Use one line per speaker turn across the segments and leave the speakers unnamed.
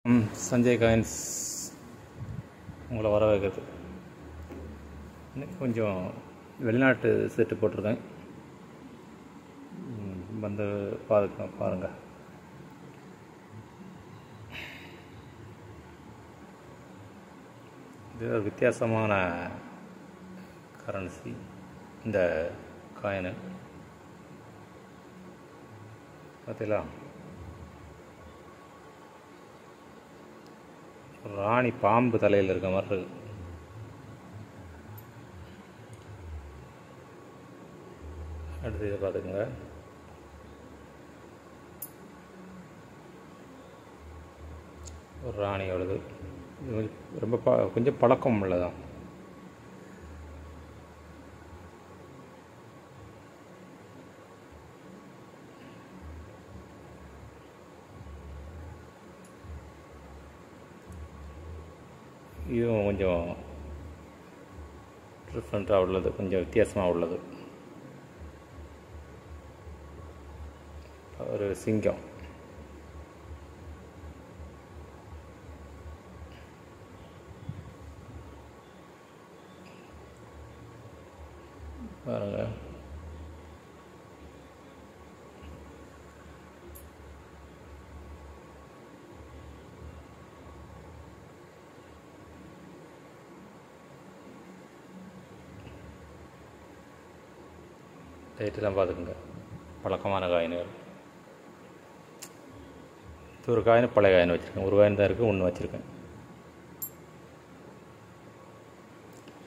Sanjay coins உங்களை வர வைக்கிறது. கொஞ்சம் வெளிநாட்டு செட்டு போட்டிருக்கேன், வந்து பாருங்கள். இது ஒரு வித்தியாசமான கரன்சி. இந்த காயினு பார்த்தீங்களா, ராணி பாம்பு தலையில் இருக்க மாதிரி இருக்கு. அடுத்து இதை பார்த்துக்குங்க. ஒரு ராணியோடது. இது ரொம்ப கொஞ்சம் பழக்கம் உள்ளதான். இதுவும் கொஞ்சம் டிஃப்ரெண்ட்டாக உள்ளது, கொஞ்சம் வித்தியாசமாக உள்ளது. ஒரு சிங்கம். பாருங்க, டைட்டெல்லாம் பார்த்துக்குங்க. பழக்கமான காயின்கள். இது ஒரு காயின், பழைய காயின் வச்சுருக்கேன். ஒரு காயின் தான் இருக்குது, ஒன்று வச்சுருக்கேன்.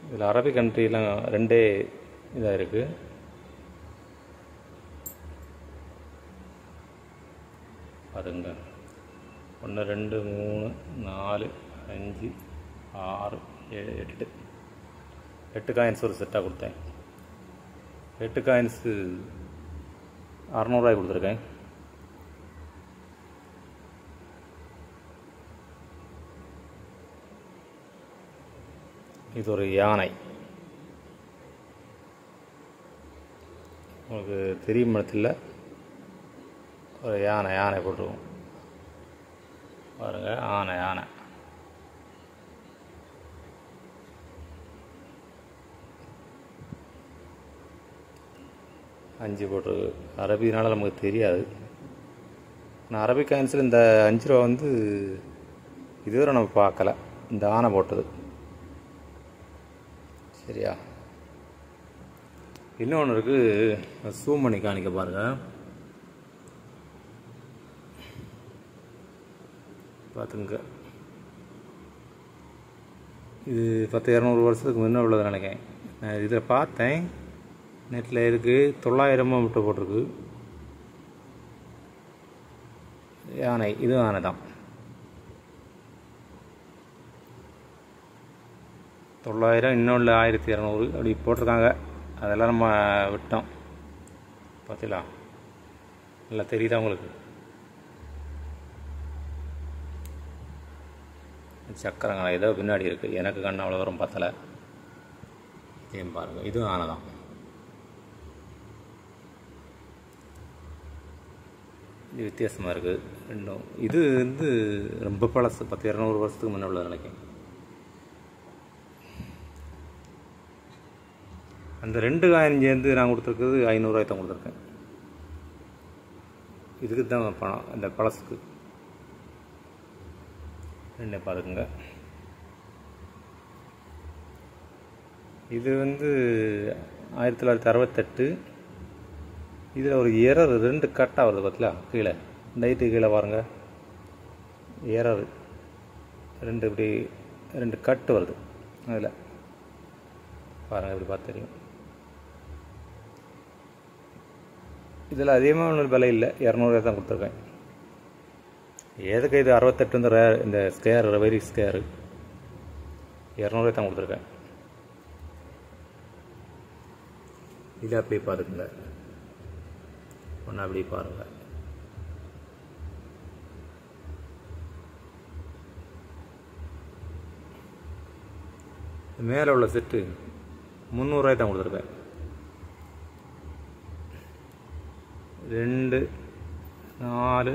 இதில் அரபிக் கண்ட்ரிலாம் ரெண்டே இதாக இருக்குது. பாருங்க, 1 2 3 4 5 6 7 8 காயின்ஸ் ஒரு செட்டாக கொடுத்தேன். 8 காயின்ஸு 600 ரூபாய் கொடுத்துருக்கேன். இது ஒரு யானை. உங்களுக்கு தெரியும் இடத்துல ஒரு யானை போட்டுருவோம். பாருங்கள், யானை 5 போட்டிருக்கு. அரபினால நமக்கு தெரியாது. ஆனால் அரபிக் காயின்ஸில் இந்த 5 ரூபா வந்து இதுவரை நம்ம பார்க்கல, இந்த ஆனை போட்டது. சரியா? இன்னொன்று இருக்குது, ஜூம் பண்ணி காணிக்க பாருங்கள். பார்த்துங்க, இது 10-200 வருஷத்துக்கு முன்னே உள்ளது நினைக்கிறேன். நான் இதில் பார்த்தேன், நெட்டில் இருக்குது. 900 மட்டும் போட்டிருக்கு. யானை, இதுவும் யானை தான். 900, இன்னொன்று 1200 அப்படி போட்டிருக்காங்க. அதெல்லாம் நம்ம விட்டோம். பார்த்தீங்களா, நல்லா தெரியுதா உங்களுக்கு? சக்கரங்களா ஏதோ பின்னாடி இருக்குது, எனக்கு கண்ணு அவ்வளோ தூரம் பத்தலை. இதையும் பாருங்கள், இதுவும் ஆனை தான். இது வித்தியாசமாக இருக்குது ரெண்டும். இது வந்து ரொம்ப பழசு, 10-200 வருஷத்துக்கு முன்னே உள்ளது நினைக்கிறேன். அந்த 2 காயின் சேர்ந்து நான் கொடுத்துருக்குறது 500 ரூபாய் தான் கொடுத்துருக்கேன். இதுக்கு தான் பணம், அந்த பழசுக்கு. ரெண்டே பார்த்துக்குங்க. இது வந்து 1968. இதில் ஒரு எரர் 2 கட்டாக வருது. பார்த்தீங்களா, கீழே லைட்டு கீழே பாருங்கள், எரர் 2 இப்படி 2 கட்டு வருது. அதில் பாருங்கள், இப்படி பார்த்து தெரியும். இதில் அதிகமாக ஒன்றும் விலை இல்லை, 200 தான் கொடுத்துருக்கேன். எதுக்கு இது 68 இந்த இந்த ஸ்கேர், வெரி ஸ்கேரு, 200 தான் கொடுத்துருக்கேன். இதை அப்படி பாருங்க, ஒன்று அப்படி பாருங்கள். மேலே உள்ள செட்டு 300 ரூபாய் தான் கொடுத்துருக்கேன். 2 4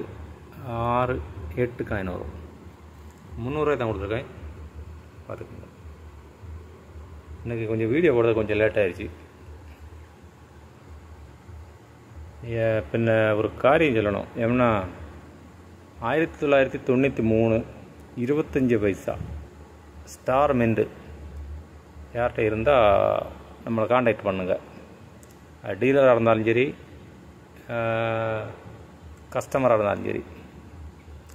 6 8 காயின் வரும். 300 தான் கொடுத்துருக்கேன், பார்த்துக்கோங்க. இன்றைக்கி கொஞ்சம் வீடியோ போடுறது கொஞ்சம் லேட் ஆகிடுச்சு. பின்ன ஒரு காரியம் சொல்லணும். ஏன்னா 1993 25 பைசா ஸ்டார் மெண்டு யார்கிட்ட இருந்தால் நம்மளை காண்டாக்ட் பண்ணுங்கள். டீலராக இருந்தாலும் சரி, கஸ்டமராக இருந்தாலும் சரி,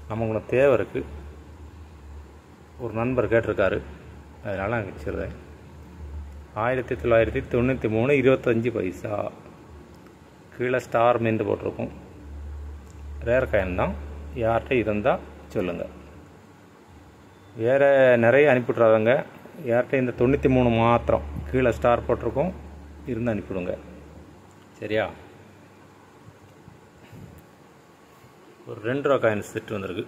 நமக்கு தேவை இருக்குது. ஒரு நண்பர் கேட்டிருக்காரு, அதனால் நான் வச்சுருந்தேன். 1993 25 பைசா கீழே ஸ்டார் மெண்டு போட்டிருக்கும். ரேர் காயின் தான். யார்கிட்ட இருந்தால் சொல்லுங்கள். வேறு நிறைய அனுப்பிவிட்றாதங்க. யார்கிட்ட இந்த 93 மாத்திரம் கீழே ஸ்டார் போட்டிருக்கோம் இருந்து அனுப்பிவிடுங்க. சரியா? ஒரு 2 ரூபா காயின் செட்டு வந்திருக்கு.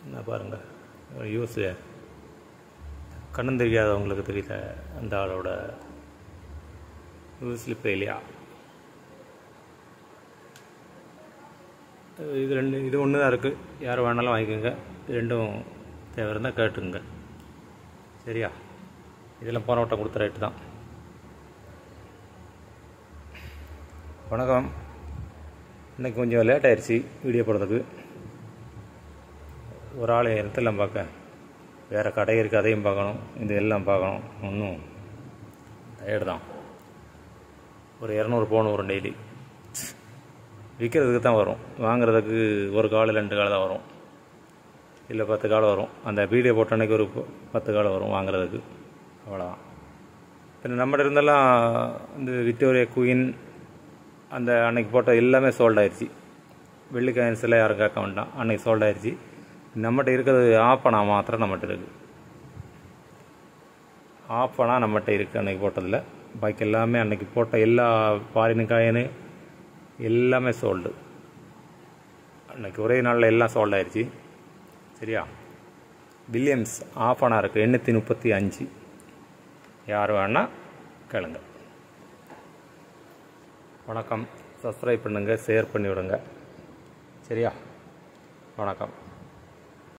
என்ன பாருங்கள், யூஸ் கண்ணு தெரியாதவங்களுக்கு தெரியல அந்த ஆளோட ஸ்லிப்பே இல்லையா. இது ஒன்று தான் இருக்குது. யார் வேணாலும் வாங்கிக்கோங்க. ரெண்டும் தேவை இருந்தால் கேட்டுங்க. சரியா? இதெல்லாம் போன வட்டம் கொடுத்த ரேட்டு தான். வணக்கம். இன்றைக்கி கொஞ்சம் லேட் ஆயிடுச்சு வீடியோ போடுறதுக்கு. ஒரு ஆள் இடத்தெல்லாம் பார்க்க, வேறு கடை இருக்குது அதையும் பார்க்கணும், இது எல்லாம் பார்க்கணும். ஒன்றும் டயர்டு தான். ஒரு 200 பவுன் வரும் டெய்லி. விற்கிறதுக்கு தான் வரும், வாங்குறதுக்கு ஒரு கால் 2 கால் தான் வரும், இல்லை 10 கால் வரும். அந்த வீடியோ போட்ட அன்றைக்கி ஒரு 10 கால் வரும் வாங்குறதுக்கு, அவ்வளோதான். பின்ன நம்மகிட்ட இருந்தெல்லாம் இந்த விக்டோரியா குயின் அந்த அன்னைக்கு போட்ட எல்லாமே சோல்ட் ஆயிடுச்சு. வெள்ளி காயின்ஸ் எல்லாம் யாரும் கேட்க வேண்டாம், அன்றைக்கி சோல்ட் ஆயிடுச்சு. நம்மகிட்ட இருக்கிறது ஆப்பனா மாத்திரம் நம்மகிட்ட இருக்குது. ஆப்பனா நம்மகிட்ட இருக்குது அன்றைக்கி போட்டதில். பாக்கி எல்லாமே அன்றைக்கி போட்ட எல்லா ஃபாரின் காயின் எல்லாமே சோல்டு. அன்றைக்கி ஒரே நாளில் எல்லாம் சோல்ட் ஆயிடுச்சு. சரியா? வில்லியம்ஸ் ஆஃபனா இருக்குது 835. யார் வேணால் கேளுங்க. வணக்கம். சப்ஸ்கிரைப் பண்ணுங்கள், ஷேர் பண்ணி விடுங்க. சரியா? வணக்கம்.